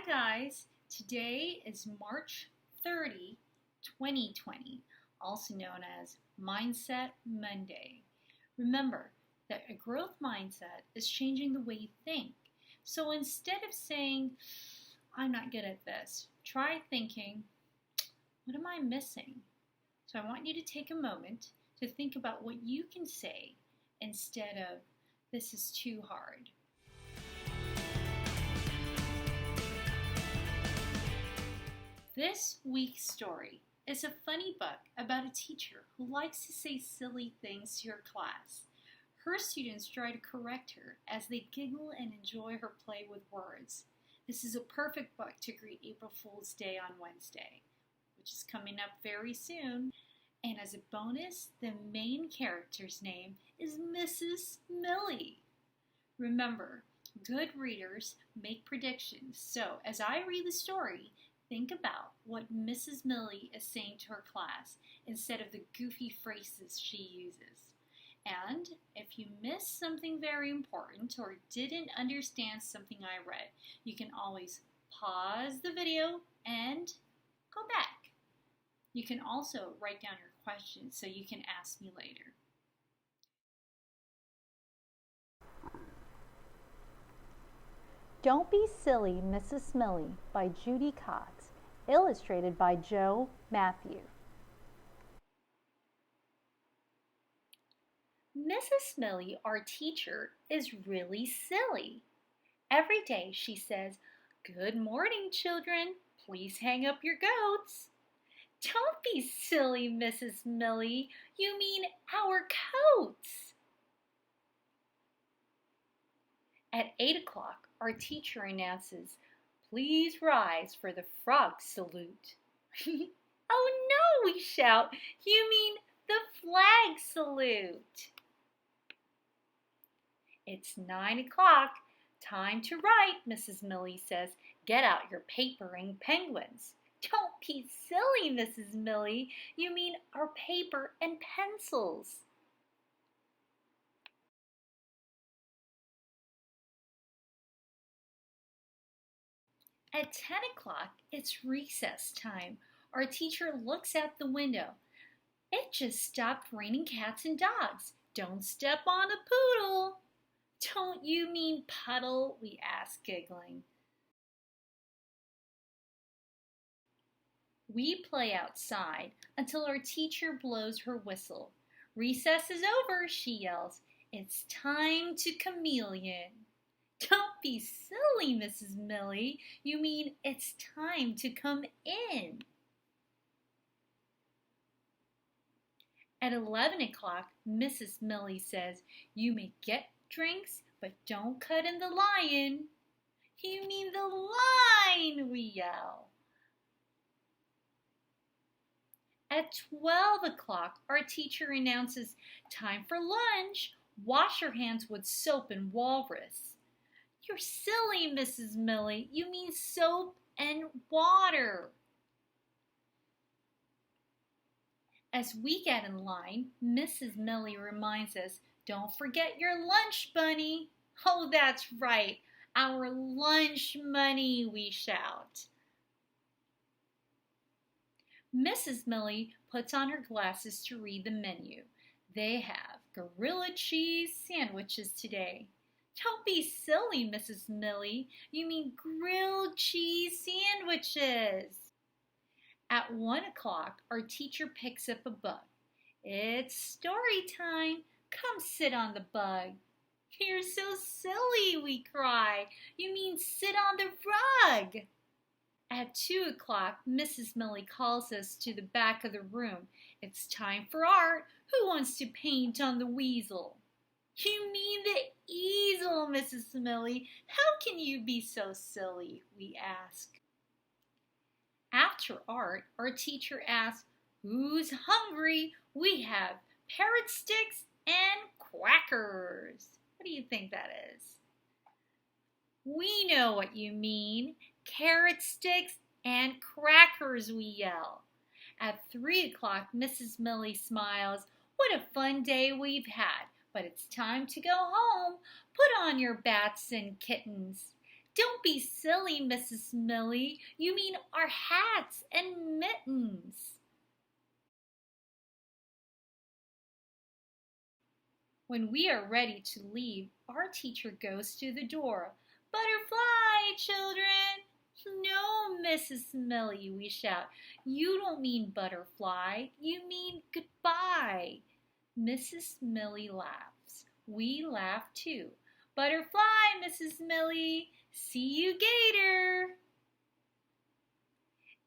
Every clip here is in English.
guys, today is March 30, 2020, also known as Mindset Monday. Remember that a growth mindset is changing the way you think. So instead of saying, I'm not good at this, try thinking, what am I missing? So I want you to take a moment to think about what you can say instead of, this is too hard. This week's story is a funny book about a teacher who likes to say silly things to her class. Her students try to correct her as they giggle and enjoy her play with words. This is a perfect book to greet April Fool's Day on Wednesday, which is coming up very soon. And as a bonus, the main character's name is Mrs. Millie. Remember, good readers make predictions. So as I read the story, think about what Mrs. Millie is saying to her class instead of the goofy phrases she uses. And if you missed something very important or didn't understand something I read, you can always pause the video and go back. You can also write down your questions so you can ask me later. Don't Be Silly, Mrs. Millie by Judy Cox, illustrated by Joe Matthew. Mrs. Millie, our teacher, is really silly. Every day she says, "Good morning, children. Please hang up your goats." Don't be silly, Mrs. Millie. You mean our coats. At 8 o'clock, our teacher announces, "Please rise for the frog salute." Oh no, we shout. You mean the flag salute. It's 9 o'clock. Time to write, Mrs. Millie says. Get out your paper and penguins. Don't be silly, Mrs. Millie. You mean our paper and pencils. At 10 o'clock, it's recess time. Our teacher looks out the window. It just stopped raining cats and dogs. Don't step on a poodle. Don't you mean puddle? We ask, giggling. We play outside until our teacher blows her whistle. Recess is over, she yells. It's time to chameleon. Don't be silly, Mrs. Millie. You mean it's time to come in. At 11 o'clock, Mrs. Millie says, you may get drinks, but don't cut in the lion. You mean the line, we yell. At 12 o'clock, our teacher announces, time for lunch. Wash your hands with soap and walrus. You're silly, Mrs. Millie. You mean soap and water. As we get in line, Mrs. Millie reminds us, don't forget your lunch bunny. Oh, that's right, our lunch money, we shout. Mrs. Millie puts on her glasses to read the menu. They have gorilla cheese sandwiches today. Don't be silly, Mrs. Millie. You mean grilled cheese sandwiches. At 1 o'clock, our teacher picks up a bug. It's story time. Come sit on the bug. You're so silly, we cry. You mean sit on the rug. At 2 o'clock, Mrs. Millie calls us to the back of the room. It's time for art. Who wants to paint on the weasel? You mean the easel, Mrs. Millie. How can you be so silly, we ask. After art, our teacher asks, who's hungry? We have parrot sticks and crackers. What do you think that is? We know what you mean. Carrot sticks and crackers, we yell. At 3 o'clock, Mrs. Millie smiles. What a fun day we've had, but it's time to go home. Put on your bats and kittens. Don't be silly, Mrs. Millie. You mean our hats and mittens. When we are ready to leave, our teacher goes to the door. Butterfly, children! No, Mrs. Millie, we shout. You don't mean butterfly. You mean goodbye. Mrs. Millie laughs. We laugh too. Butterfly, Mrs. Millie. See you gator.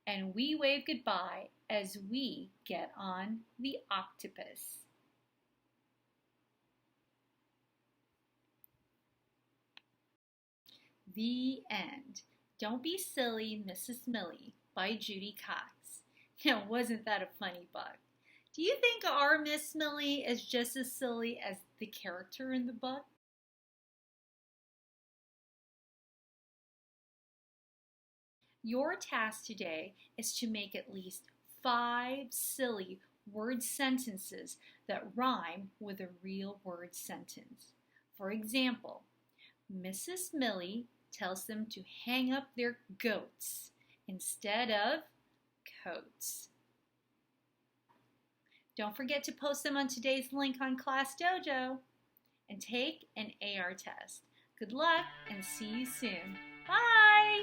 And we wave goodbye as we get on the octopus. The end. Don't Be Silly, Mrs. Millie by Judy Cox. Now, wasn't that a funny book? Do you think our Miss Millie is just as silly as the character in the book? Your task today is to make at least 5 silly word sentences that rhyme with a real word sentence. For example, Mrs. Millie tells them to hang up their goats instead of coats. Don't forget to post them on today's link on Class Dojo and take an AR test. Good luck and see you soon. Bye!